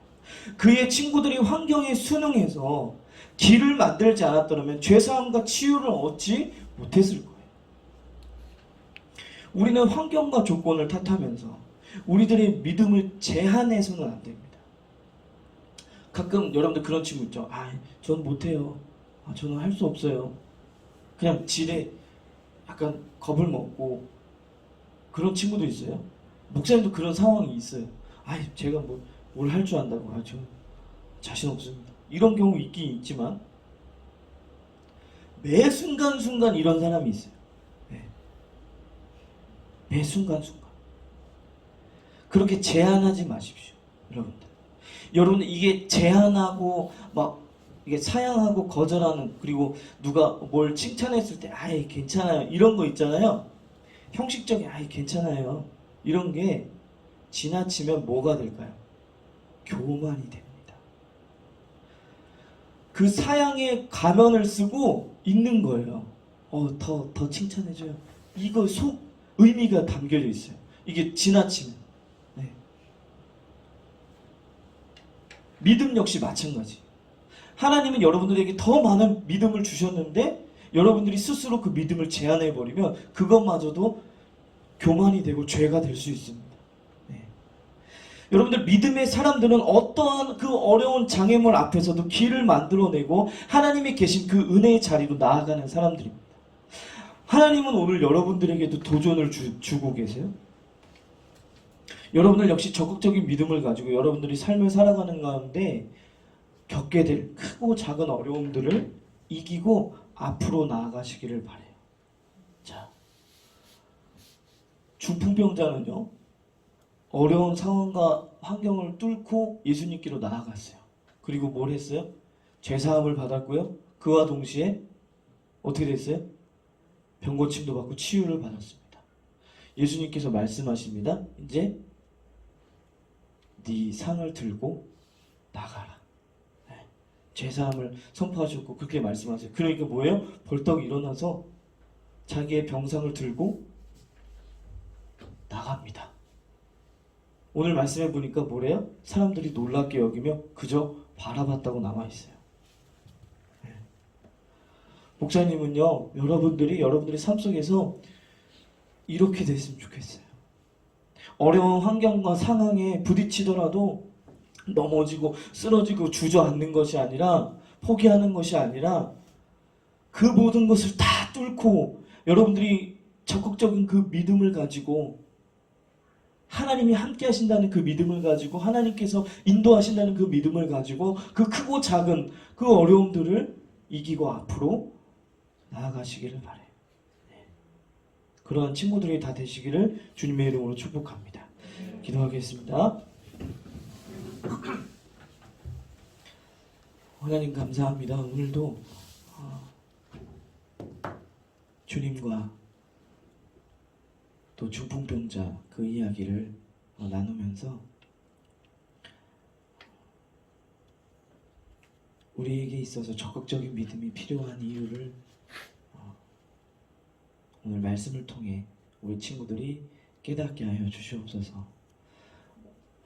그의 친구들이 환경에 순응해서 길을 만들지 않았더라면 죄사함과 치유를 얻지 못했을 거예요. 우리는 환경과 조건을 탓하면서 우리들의 믿음을 제한해서는 안 됩니다. 가끔 여러분들 그런 친구 있죠. 전 못해요. 저는 할 수 없어요. 그냥 지레 약간 겁을 먹고 그런 친구도 있어요. 목사님도 그런 상황이 있어요. 제가 뭘 할 줄 안다고. 저 자신 없습니다. 이런 경우 있긴 있지만 매 순간순간 이런 사람이 있어요. 매 순간순간. 그렇게 제한하지 마십시오. 여러분들 이게 제한하고 이게 사양하고 거절하는, 그리고 누가 뭘 칭찬했을 때 괜찮아요 이런 거 있잖아요. 형식적인 괜찮아요 이런 게 지나치면 뭐가 될까요? 교만이 됩니다. 그 사양의 가면을 쓰고 있는 거예요. 더 칭찬해줘요. 이거 속 의미가 담겨져 있어요. 이게 지나치면. 네. 믿음 역시 마찬가지. 하나님은 여러분들에게 더 많은 믿음을 주셨는데 여러분들이 스스로 그 믿음을 제한해버리면 그것마저도 교만이 되고 죄가 될 수 있습니다. 여러분들, 믿음의 사람들은 어떠한 그 어려운 장애물 앞에서도 길을 만들어내고 하나님이 계신 그 은혜의 자리로 나아가는 사람들입니다. 하나님은 오늘 여러분들에게도 도전을 주고 계세요. 여러분들 역시 적극적인 믿음을 가지고 여러분들이 삶을 살아가는 가운데 겪게 될 크고 작은 어려움들을 이기고 앞으로 나아가시기를 바라요. 자, 중풍병자는요, 어려운 상황과 환경을 뚫고 예수님께로 나아갔어요. 그리고 뭘 했어요? 죄사함을 받았고요. 그와 동시에 어떻게 됐어요? 병고침도 받고 치유를 받았습니다. 예수님께서 말씀하십니다. 이제 네 상을 들고 나가라. 죄사함을 선포하셨고 그렇게 말씀하세요. 그러니까 뭐예요? 벌떡 일어나서 자기의 병상을 들고 나갑니다. 오늘 말씀해 보니까 뭐래요? 사람들이 놀랍게 여기며 그저 바라봤다고 남아있어요. 목사님은요, 여러분들이 삶 속에서 이렇게 됐으면 좋겠어요. 어려운 환경과 상황에 부딪히더라도 넘어지고 쓰러지고 주저앉는 것이 아니라, 포기하는 것이 아니라 그 모든 것을 다 뚫고 여러분들이 적극적인 그 믿음을 가지고, 하나님이 함께 하신다는 그 믿음을 가지고, 하나님께서 인도하신다는 그 믿음을 가지고 그 크고 작은 그 어려움들을 이기고 앞으로 나아가시기를 바라요. 그러한 친구들이 다 되시기를 주님의 이름으로 축복합니다. 기도하겠습니다. 하나님 감사합니다. 오늘도 주님과 또 중풍병자 그 이야기를 나누면서 우리에게 있어서 적극적인 믿음이 필요한 이유를 오늘 말씀을 통해 우리 친구들이 깨닫게 하여 주시옵소서.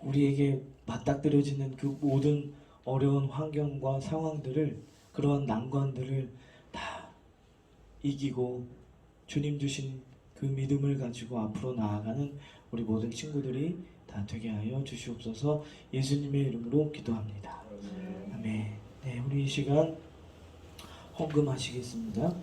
우리에게 맞닥뜨려지는 그 모든 어려운 환경과 상황들을, 그러한 난관들을 다 이기고 주님 주신 그 믿음을 가지고 앞으로 나아가는 우리 모든 친구들이 다 되게 하여 주시옵소서. 예수님의 이름으로 기도합니다. 아멘. 네, 우리 이 시간 헌금하시겠습니다.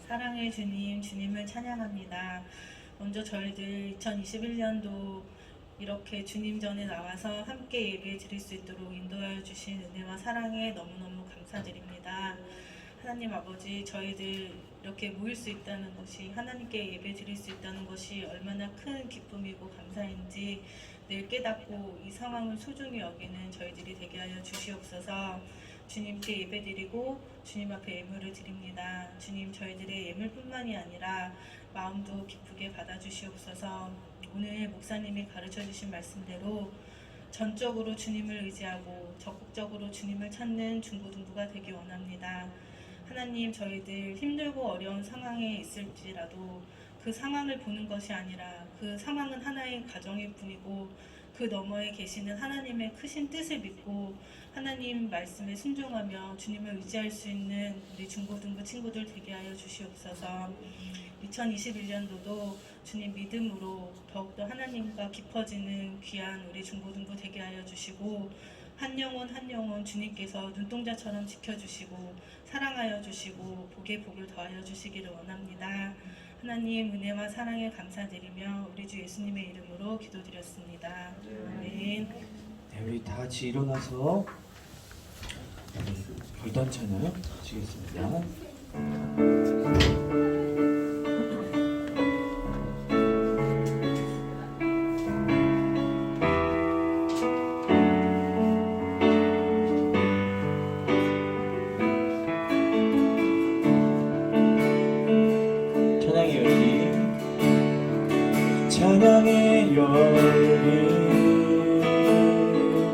사랑의 주님, 주님을 찬양합니다. 먼저 저희들 2021년도 이렇게 주님 전에 나와서 함께 예배 드릴 수 있도록 인도하여 주신 은혜와 사랑에 너무너무 감사드립니다. 하나님 아버지, 저희들 이렇게 모일 수 있다는 것이, 하나님께 예배 드릴 수 있다는 것이 얼마나 큰 기쁨이고 감사인지 늘 깨닫고 이 상황을 소중히 여기는 저희들이 되게 하여 주시옵소서. 주님께 예배드리고 주님 앞에 예물을 드립니다. 주님, 저희들의 예물뿐만이 아니라 마음도 기쁘게 받아주시옵소서. 오늘 목사님이 가르쳐주신 말씀대로 전적으로 주님을 의지하고 적극적으로 주님을 찾는 중고등부가 되기 원합니다. 하나님, 저희들 힘들고 어려운 상황에 있을지라도 그 상황을 보는 것이 아니라 그 상황은 하나의 가정일 뿐이고 그 너머에 계시는 하나님의 크신 뜻을 믿고 하나님 말씀에 순종하며 주님을 의지할 수 있는 우리 중고등부 친구들 되게 하여 주시옵소서. 2021년도도 주님 믿음으로 더욱더 하나님과 깊어지는 귀한 우리 중고등부 되게 하여 주시고 한 영혼 한 영혼 주님께서 눈동자처럼 지켜주시고 사랑하여 주시고 복에 복을 더하여 주시기를 원합니다. 하나님 은혜와 사랑에 감사드리며 우리 주 예수님의 이름으로 기도드렸습니다. 아멘. 네, 우리 다 같이 일어나서 결단찬을 드리겠습니다. 찬양의 열린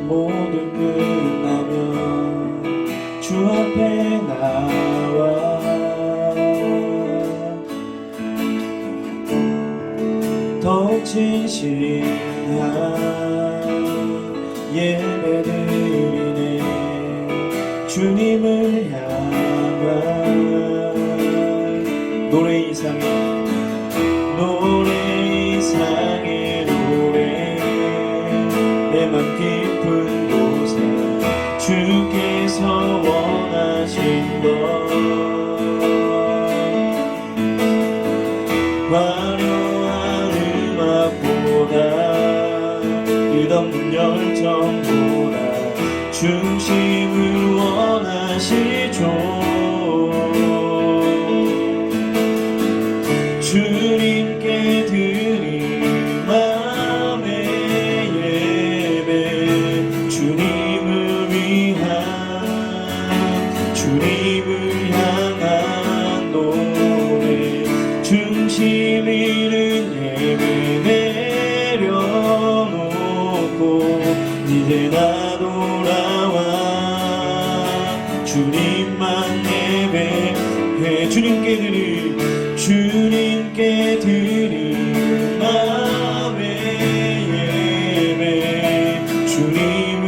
모두 끝나면 주 앞에 나와 더욱 진실한 예배 드리네. 주님을 향한 노래 이상의 노래 내 맘 깊은 곳에 주께서 원하신 것 화려한 음악보다 끝없는 열정보다 중심을 원하시죠. 주님께 드린 마음의 예배 주님을 향한 노래 중심 있는 예배 내려놓고 이제 나 돌아와 주님만 예배해. 주님께 드린 마음의 예배 주님을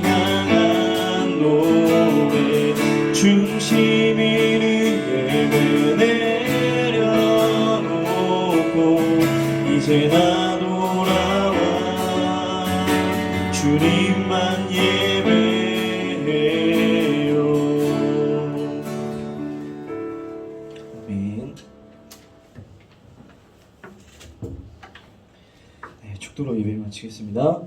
향한 노래 중심 있는 예배 내려놓고 이제 나 돌아와 주님만 예배해요. 네, 축도로 예배 마치겠습니다.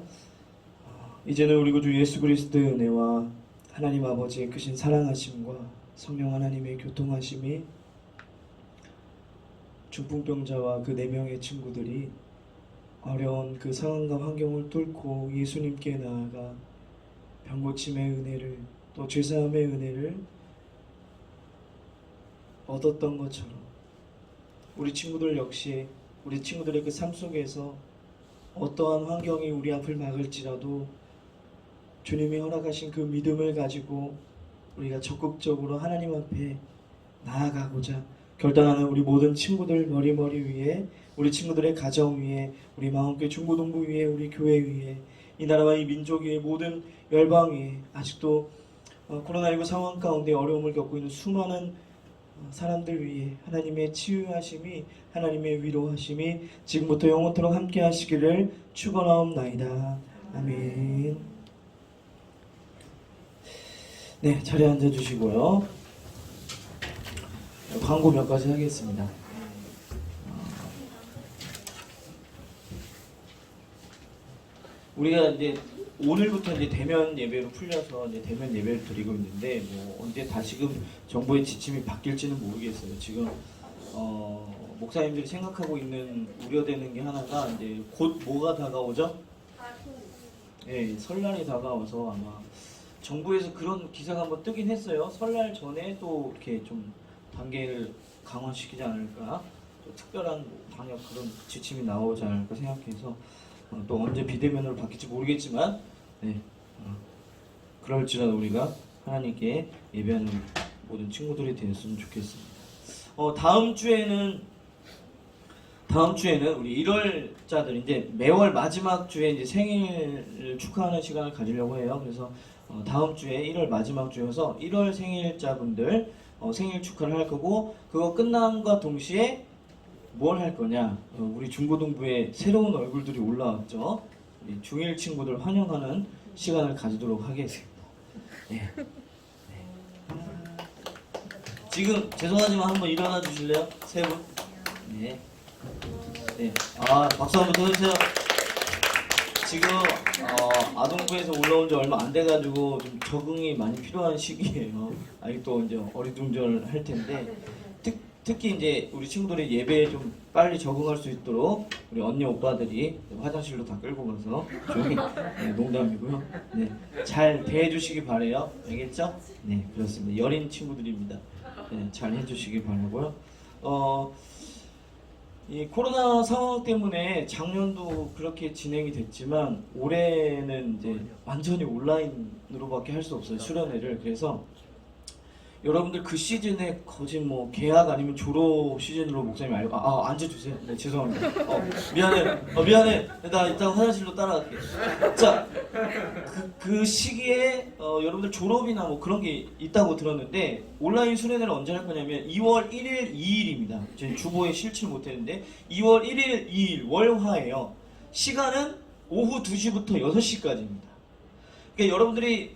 이제는 우리 구주 예수 그리스도의 은혜와 하나님 아버지의 크신 사랑하심과 성령 하나님의 교통하심이 중풍병자와 그 4명의 친구들이 어려운 그 상황과 환경을 뚫고 예수님께 나아가 병고침의 은혜를 또 죄사함의 은혜를 얻었던 것처럼 우리 친구들 역시 우리 친구들의 그 삶 속에서 어떠한 환경이 우리 앞을 막을지라도 주님이 허락하신 그 믿음을 가지고 우리가 적극적으로 하나님 앞에 나아가고자 결단하는 우리 모든 친구들 머리 위에 우리 친구들의 가정 위에 우리 마음교회 중고등부 위에 우리 교회 위에 이 나라와 이 민족 위에 모든 열방 위에 아직도 코로나19 상황 가운데 어려움을 겪고 있는 수많은 사람들 위해 하나님의 치유하심이 하나님의 위로하심이 지금부터 영원토록 함께 하시기를 축원하옵나이다. 아멘. 네, 자리에 앉아주시고요. 광고 몇 가지 하겠습니다. 우리가 이제 오늘부터 이제 대면 예배로 풀려서 이제 대면 예배를 드리고 있는데 뭐 언제 다시금 정부의 지침이 바뀔지는 모르겠어요. 지금 목사님들이 생각하고 있는 우려되는 게 하나가 이제 곧 뭐가 다가오죠? 예, 설날이 다가와서 아마 정부에서 그런 기사가 한번 뜨긴 했어요. 설날 전에 또 이렇게 좀 단계를 강화시키지 않을까, 또 특별한 방역 그런 지침이 나오지 않을까 생각해서 또 언제 비대면으로 바뀔지 모르겠지만, 네, 그럴지라도 우리가 하나님께 예배하는 모든 친구들이 되었으면 좋겠습니다. 다음 주에는 우리 1월자들 이제 매월 마지막 주에 이제 생일을 축하하는 시간을 가지려고 해요. 그래서 다음 주에 1월 마지막 주여서 1월 생일자분들 생일 축하를 할 거고, 그거 끝남과 동시에 뭘 할 거냐? 우리 중고등부에 새로운 얼굴들이 올라왔죠. 우리 중1 친구들 환영하는 시간을 가지도록 하겠습니다. 네. 지금 죄송하지만 한번 일어나 주실래요? 세 분? 네. 네. 박수 한번 더 주세요. 지금 아동부에서 올라온 지 얼마 안 돼가지고 좀 적응이 많이 필요한 시기예요. 아직도 이제 어리둥절할 텐데 특히 이제 우리 친구들이 예배에 좀 빨리 적응할 수 있도록 우리 언니 오빠들이 화장실로 다 끌고 가서 조용히, 네, 농담이고요. 네, 잘 대해주시기 바래요. 알겠죠? 네, 그렇습니다. 여린 친구들입니다. 네, 잘 해주시기 바라고요. 이 코로나 상황 때문에 작년도 그렇게 진행이 됐지만 올해는 이제 완전히 온라인으로밖에 할 수 없어요, 수련회를. 그래서 여러분들 그 시즌에 거진 뭐 개학 아니면 졸업 시즌으로 목사님 알고 앉아주세요. 네, 죄송합니다. 미안해. 나 이따 화장실로 따라갈게. 자, 그 시기에 여러분들 졸업이나 뭐 그런 게 있다고 들었는데 온라인 수련회를 언제 할 거냐면 2월 1일, 2일입니다. 제 주보에 실질 못했는데 2월 1일, 2일 월화예요. 시간은 오후 2시부터 6시까지입니다. 그러니까 여러분들이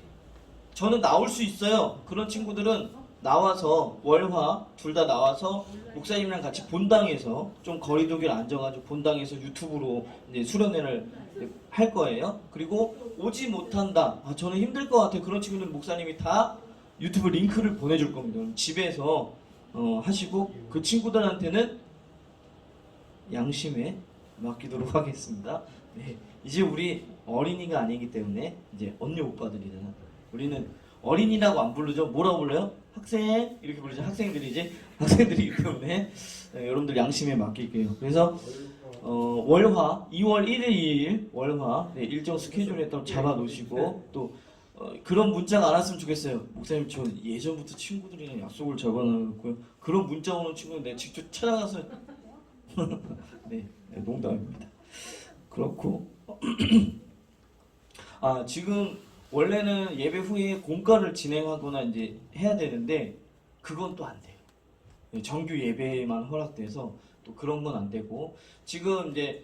저는 나올 수 있어요. 그런 친구들은 나와서 월화 둘 다 나와서 목사님이랑 같이 본당에서 좀 거리두기를 앉아가지고 본당에서 유튜브로 이제 수련회를 할 거예요. 그리고 오지 못한다, 저는 힘들 것 같아, 그런 친구들은 목사님이 다 유튜브 링크를 보내줄 겁니다. 집에서 하시고 그 친구들한테는 양심에 맡기도록 하겠습니다. 네, 이제 우리 어린이가 아니기 때문에 이제 언니 오빠들이잖아. 우리는 어린이라고 안 부르죠. 뭐라고 불러요? 학생 이렇게 부르죠. 학생들이기 때문에 여러분들 양심에 맡길게요. 그래서 월화 2월 1일, 2일 월화, 네, 일정 스케줄에 또 잡아 놓으시고 또 그런 문자가 안 왔으면 좋겠어요. 목사님, 저 예전부터 친구들이랑 약속을 잡아놓고요. 그런 문자 오는 친구는 내가 직접 찾아가서 네, 농담입니다. 그렇고 지금 원래는 예배 후에 공과를 진행하거나 이제 해야 되는데 그건 또 안 돼요. 정규 예배만 허락돼서 또 그런 건 안 되고, 지금 이제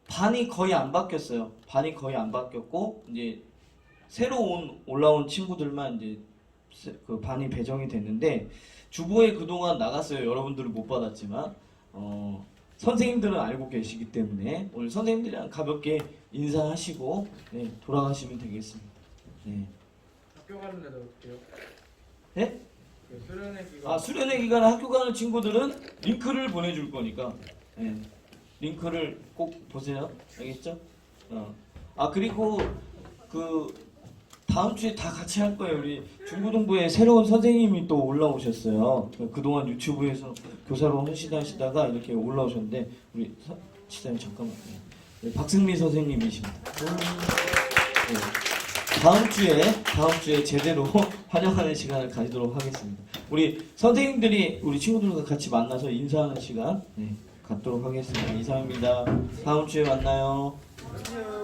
반이 거의 안 바뀌었어요. 반이 거의 안 바뀌었고 이제 새로 올라온 친구들만 이제 그 반이 배정이 됐는데, 주보에 그동안 나갔어요. 여러분들은 못 받았지만 선생님들은 알고 계시기 때문에 오늘 선생님들이랑 가볍게 인사하시고 네, 돌아가시면 되겠습니다. 네. 학교 가는 데도 어때요? 네? 그 수련회 기간. 수련회 기간에 학교 가는 친구들은 링크를 보내줄 거니까 네, 링크를 꼭 보세요. 알겠죠? 그리고 그 다음 주에 다 같이 할 거예요. 우리 중고등부에 새로운 선생님이 또 올라오셨어요. 그동안 유튜브에서 교사로 하시다가 이렇게 올라오셨는데, 우리 시장님 잠깐만요. 네, 박승미 선생님이십니다. 네, 다음 주에 제대로 환영하는 시간을 가지도록 하겠습니다. 우리 선생님들이 우리 친구들과 같이 만나서 인사하는 시간 갖도록 하겠습니다. 이상입니다. 다음 주에 만나요. 안녕.